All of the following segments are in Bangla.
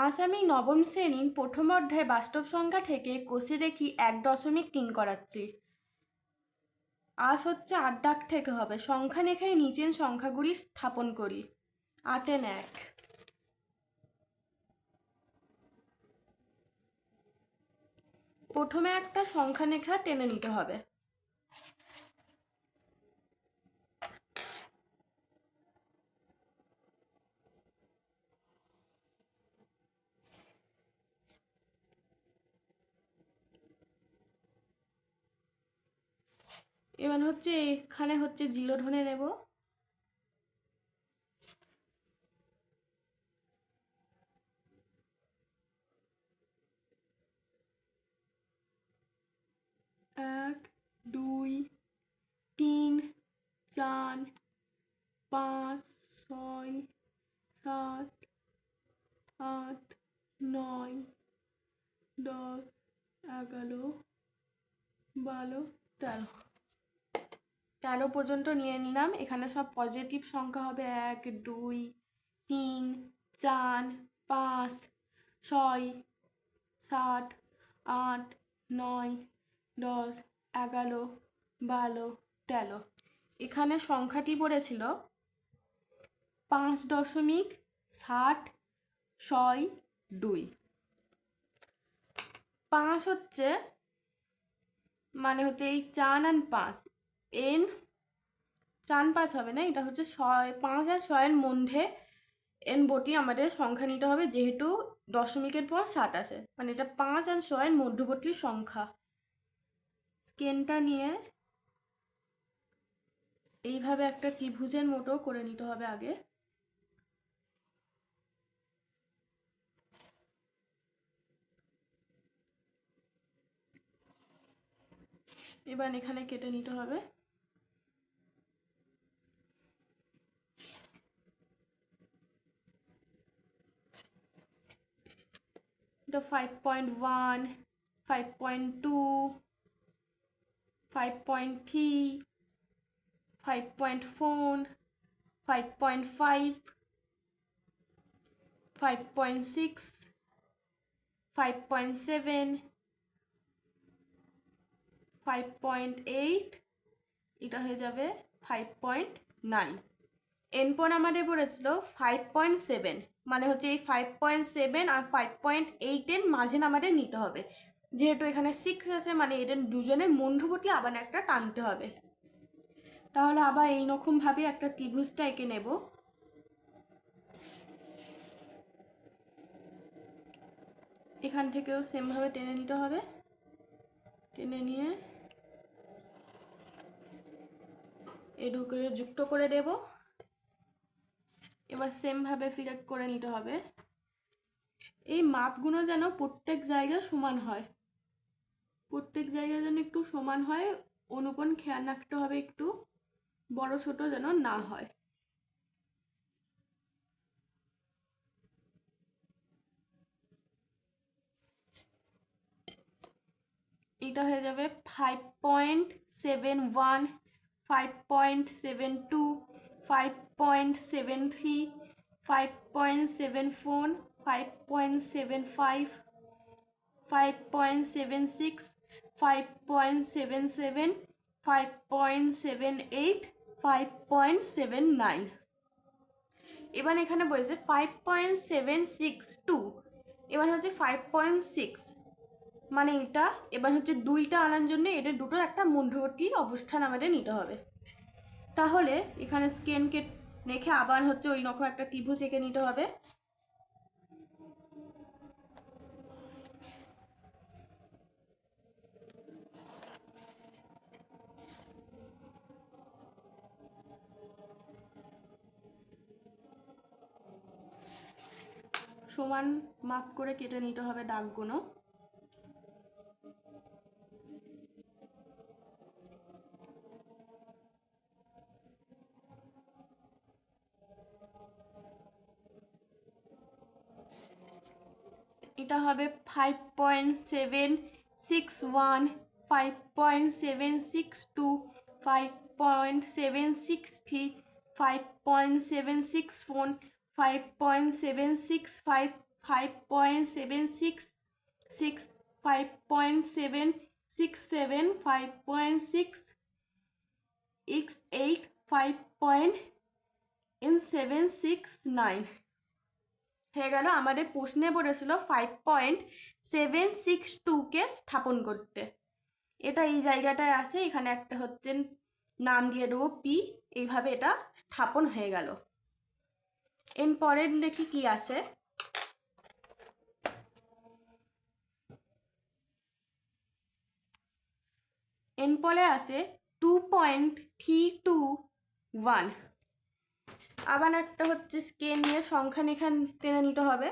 আজ আমি নবম শ্রেণীর প্রথম অধ্যায় বাস্তব সংখ্যা থেকে কোষে দেখি 1.3 করাচ্ছি। আজ হচ্ছে 8 দাগ থেকে হবে। সংখ্যা লেখায় নিচের সংখ্যাগুলি স্থাপন করি। 8 এর 1। প্রথমে একটা সংখ্যা লেখা টেনে নিতে হবে। এবার হচ্ছে এখানে হচ্ছে 0 ধরে নেব। এক, 2, 3, 4, 5, 6, 7, 8, 9, 10, 11, 12, 13। 13 পর্যন্ত নিয়ে নিলাম। এখানে সব পজিটিভ সংখ্যা হবে। 1, 2, 3, 4, 5, 6, 7, 8, 9, 10, 11, 12, 13। এখানে সংখ্যাটি পড়েছিল 5.762। 5 হচ্ছে মানে হচ্ছে এই 4 আর 5 এন 4 5 হবে না, এটা হচ্ছে 5 আর 6 মধ্যে এন বটি আমাদের সংখ্যা নিতে হবে, যেহেতু দশমিকের পর 7 আসে, মানে এটা 5 আর 6 মধ্যবর্তী সংখ্যা। স্কেলটা নিয়ে এইভাবে একটা ত্রিভুজের মতো করে নিতে হবে আগে। এবার এখানে কেটে নিতে হবে। এটা 5.1, 5.2, 5.3, 5.4, 5.5, 5.6, 5.7, 5.8, এটা হয়ে যাবে 5.9। এরপর আমাদের পড়েছিল 5.7, মানে হচ্ছে এই 5.7 আর 5.8 এর মাঝে আমাদের নিতে হবে। যেহেতু এখানে 6 আছে, মানে এদের দুজনের মধ্যবর্তী আবার একটা টানতে হবে। তাহলে আবার এইরকমভাবে একটা ত্রিভুজটা এঁকে নেব। এখান থেকেও সেমভাবে টেনে নিতে হবে। টেনে নিয়ে এটুকু যুক্ত করে দেব। এবার সেমভাবে ফিলেক্ট করে নিতে হবে। এই মাপগুলো যেন প্রত্যেক জায়গায় সমান হয়, প্রত্যেক জায়গায় যেন একটু সমান হয়। অনুপান খেয়াল রাখতে হবে, একটু বড় ছোট যেন না হয়। এটা হয়ে যাবে 5.71, 5.72, 5.73, 5.74, 5.75, 5.76, 5.77, 5.78, 5.79। এবার এখানে বলেছে 5.762। এবার হচ্ছে 5.6, মানে এটা এবার হচ্ছে 2টা আনার জন্য এদের দুটোর একটা মধ্যবর্তী অবস্থান আমাদের নিতে হবে। তাহলে এখানে স্কেলকে রেখে আবার হচ্ছে ওই রকম একটা ত্রিভুজ এঁকে নিতে হবে। সমান মাপ করে কেটে নিতে হবে দাগগুলো। এটা হবে 5.761, 5.762, 5.763, 5.764, 5.765, 5.766, 5.767, 5.668, 5.769 হয়ে গেল। আমাদের প্রশ্নে বলেছিল 5.762কে স্থাপন করতে। এটা এই জায়গাটায় আছে, এখানে একটা হচ্ছে নাম দিয়ে দেবো পি, এইভাবে এটা স্থাপন হয়ে গেল। এরপরের দেখি কি আছে। এরপরে আছে 2.321। আবার একটা হচ্ছে স্কেল নিয়ে সংখ্যা টেনে নিতে হবে।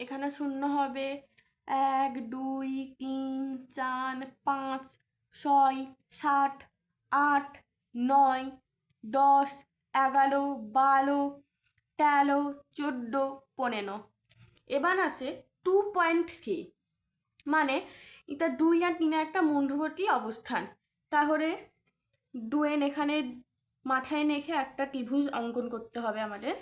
এখানে শূন্য হবে 1, 2, 3, 4, 5, 6, 7, 8, 9, 10, 11, 12, 13, 14, 15। এবার আছে 2.3, মানে এটা 2 আর 3 একটা মধ্যবর্তী অবস্থান। তাহলে 2 এখানে মাথায় রেখে একটা ত্রিভুজ অঙ্কন করতে হবে আমাদের।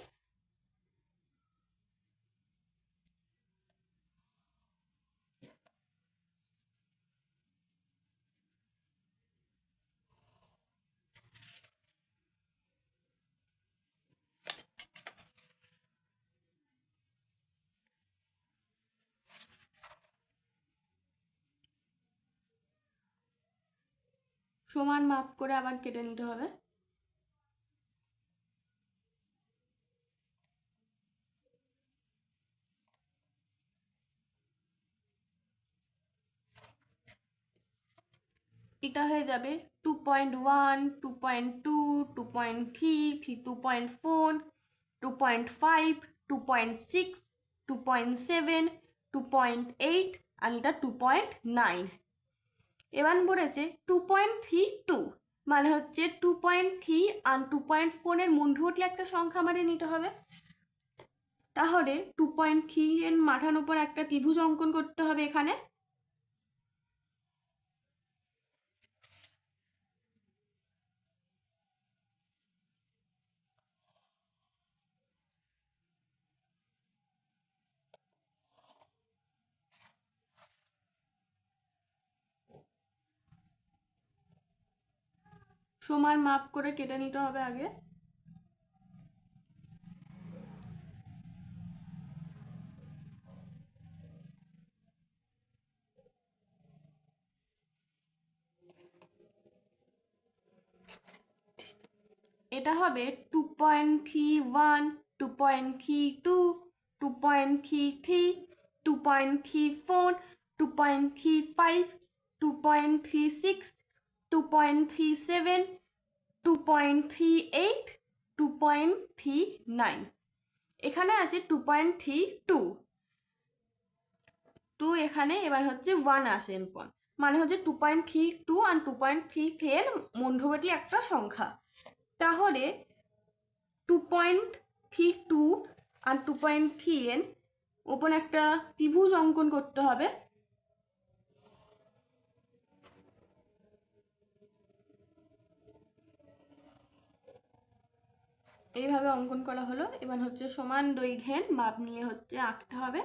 সমান মাপ করে আবার কেটে নিতে হবে। এটা হয়ে যাবে 2.1, 2.2, 2.3, 2.4, 2.5, 2.6, 2.7, 2.8 আর এটা 2.9। এবার বলেছে 2.32, মানে হচ্ছে 2.3 আর 2.4 এর মধ্যবর্তী একটা সংখ্যা আমাদের নিতে হবে। তাহলে 2.3 এর মাথার উপর একটা ত্রিভুজ অঙ্কন করতে হবে এখানে। সমান মাপ করে কেটে নিতে হবে আগে। এটা হবে 2.31, 2.32, 2.33, 2.34, 2.35, 2.36, 2.37, 2.38, 2.39। এখানে আছে 2.32, 2 এখানে, এবার হচ্ছে 1 আসে এরপর, মানে হচ্ছে 2.32 আর 2.33 এর মধ্যবর্তী একটা সংখ্যা। তাহলে 2.32 আর 2.3 এর ওপর একটা ত্রিভুজ অঙ্কন করতে হবে। এইভাবে অঙ্কন করা হলো। এবার হচ্ছে সমান দৈর্ঘ্যের মাপ নিয়ে হচ্ছে আঁকতে হবে।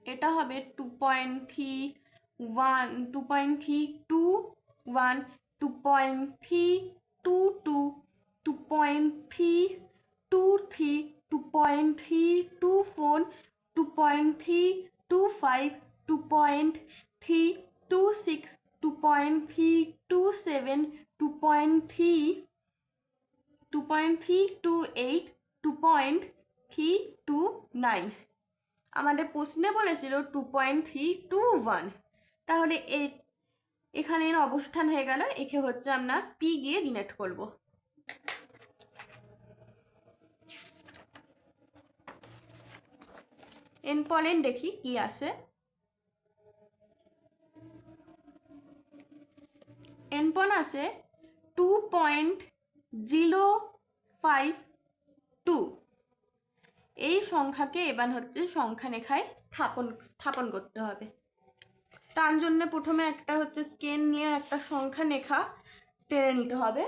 এটা হবে 2.31, 2.321, 2.322, 2.323, 2.324, 2.325, 2.326, 2.327, 2.328, 2.329। আমাদের প্রশ্নে বলেছিল 2.321, তাহলে এখানে এর অবস্থান হয়ে গেল, একে হচ্ছে আমরা পি গিয়ে ডিনোট করব। এরপরের দেখি কি আসে। এরপর আসে 2.052। এই সংখ্যাকে এবার হচ্ছে সংখ্যা রেখায় স্থাপন করতে হবে। তার জন্য প্রথমে একটা হচ্ছে স্কেল নিয়ে একটা সংখ্যা রেখা টেনে নিতে হবে।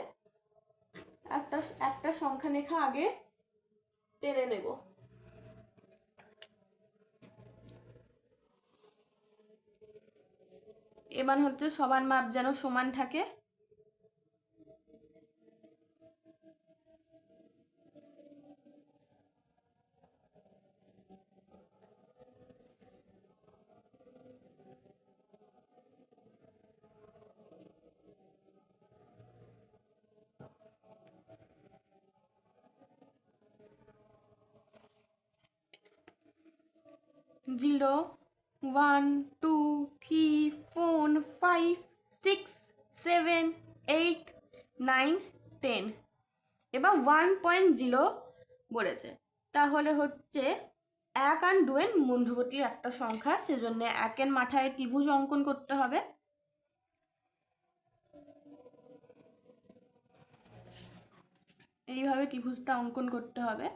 একটা সংখ্যা রেখা আগে টেনে নেব। এবার হচ্ছে সবার মাপ যেন সমান থাকে। জিরো, 1, 2, 3, 4, 5, 6, 7, 8, 9, 10 এবার 1.0 বলেছে, তাহলে হচ্ছে 1 আর 2 এর মধ্যবর্তী একটা সংখ্যা, সেজন্য 1 এর মাথায় ত্রিভুজ অঙ্কন করতে হবে। এইভাবে ত্রিভুজটা অঙ্কন করতে হবে।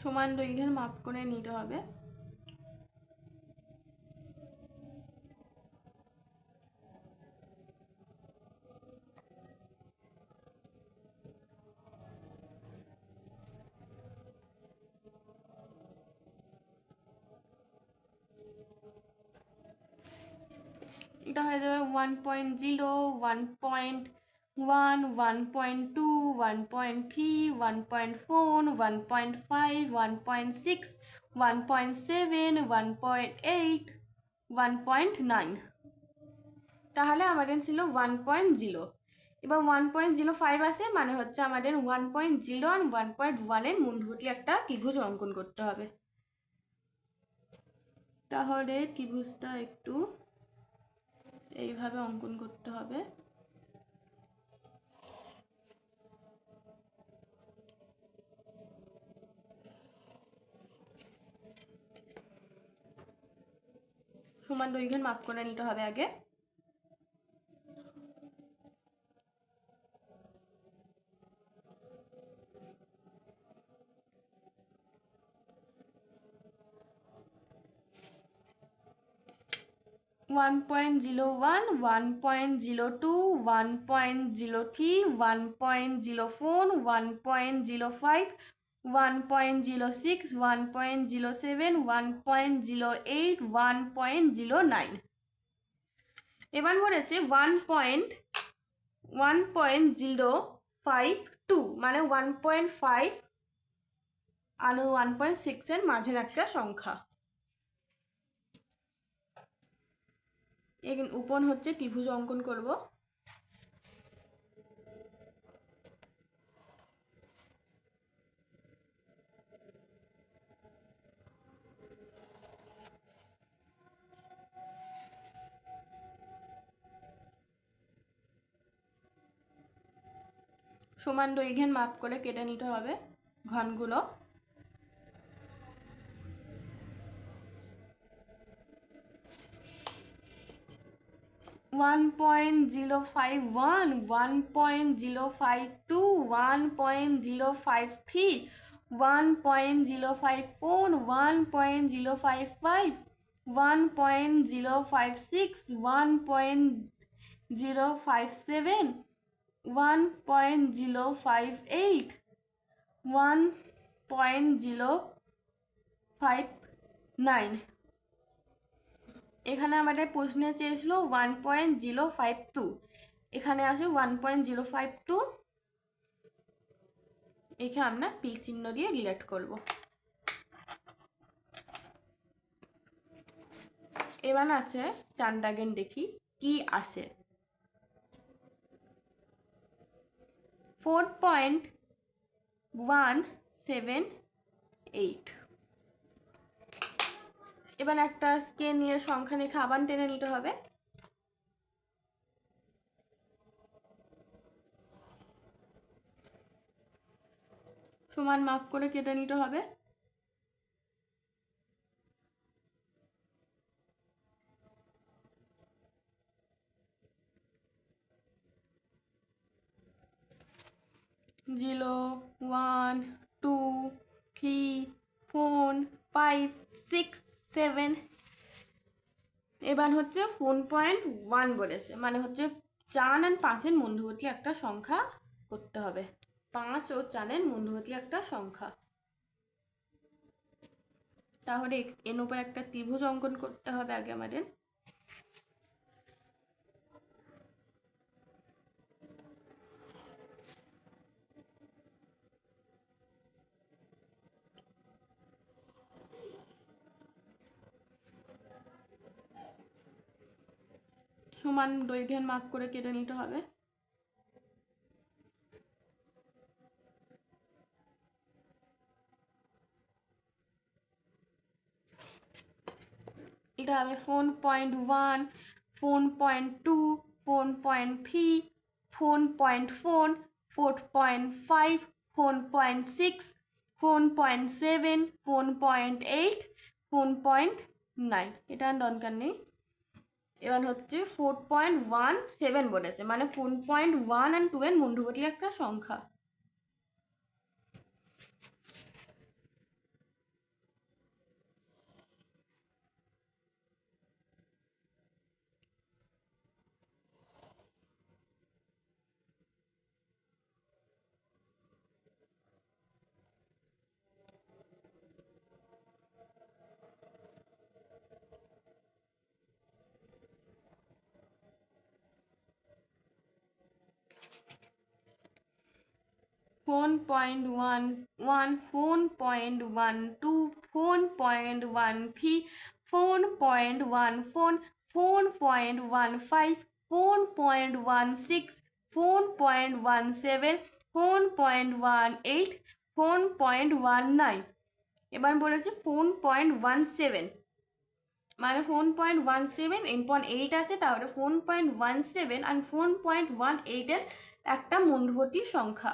সমান দৈর্ঘ্যের মাপ করে নিতে হবে। এটা হয়ে যাবে 1.0, 1.1, 1.2, 1.3, 1.4, 1.5, 1.6, 1.7, 1.8, 1.9। তাহলে আমাদের ছিল 1.0। এবার 1.05 আসে, মানে হচ্ছে আমাদের 1.0 আর 1.1 এর মধ্যবর্তী একটা ত্রিভুজ অঙ্কন করতে হবে। তাহলে ত্রিভুজটা একটু এইভাবে অঙ্কন করতে হবে। সমান দৈর্ঘ্যের মাপ করে নিতে হবে আগে। ওয়ান 1.01, 1.02, 1.03, 1.04, 1.05, 1.06, 1.07, 1.08, 1.09। এবার বলেছে 1.052, মানে 1.5 আর 1.6 এর মাঝের একটা সংখ্যা। উপর হচ্ছে ত্রিভুজ অঙ্কন করব। সমান দৈর্ঘ্যের মাপ করে কেটে নিতে হবে ঘনগুলো। ওয়ান 1.051, 1.052, 1.053, 1.054, 1.055, 1.056, 1.057, 1.058, 1.059। এখানে আমাদের প্রশ্নে চেয়েছিল 1.052, এখানে আসে 1.052, এখানে আমরা পি চিহ্ন দিয়ে রিলেট করব। এবার আছে 4 দাগের দেখি কি আসে। 4.178। এবার একটা স্কেল নিয়ে সংখ্যা নিয়ে আবার টেনে নিতে হবে। সমান মাপ করে কেটে নিতে হবে। জিরো 1 2 3 4 5 6 7। এবার হচ্ছে 4.1 বলেছে, মানে হচ্ছে 4 আর 5-এর মধ্যবর্তী একটা সংখ্যা করতে হবে। 5 ও 4-এর মধ্যবর্তী একটা সংখ্যা। তাহলে এর উপর একটা ত্রিভুজ অঙ্কন করতে হবে আগে আমাদের। সমান দৈর্ঘ্যের মাপ করে কেটে নিতে হবে। এটা হবে 4.1 4.2 4.3 4.4 4.5 4.6 4.7 4.8 4.9। এটা দরকার নেই। এবার হচ্ছে 4.17 বলেছে, মানে 4.1 আর 2 এর মধ্যবর্তী একটা সংখ্যা। ফোন 4.11 4.12 4.13 4.14 4.15 4.16 4.17 4.18 4.19। এবার বলেছে 4.17, মানে 4.17 8 আছে, তাহলে 4.17 আর 4.18 এর একটা মধ্যবর্তী সংখ্যা।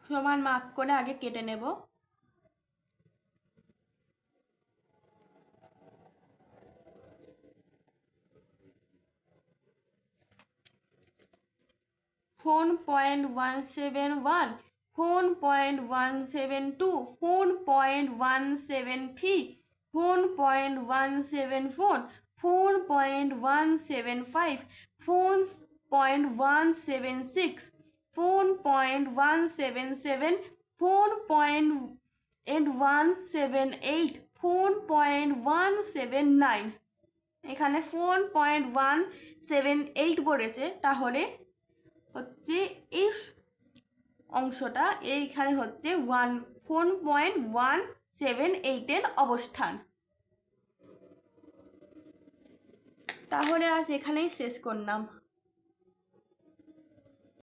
সমান মাপ করে আগে কেটে নেব। ফোন 4.171 4.172 4.173 4.174 4.175 4.176 4.177 4.178 4.179। এখানে 4.178 বলেছে, তাহলে হচ্ছে এই অংশটা এইখানে হচ্ছে 4.178 এর অবস্থান। তাহলে আজ এখানেই শেষ করলাম।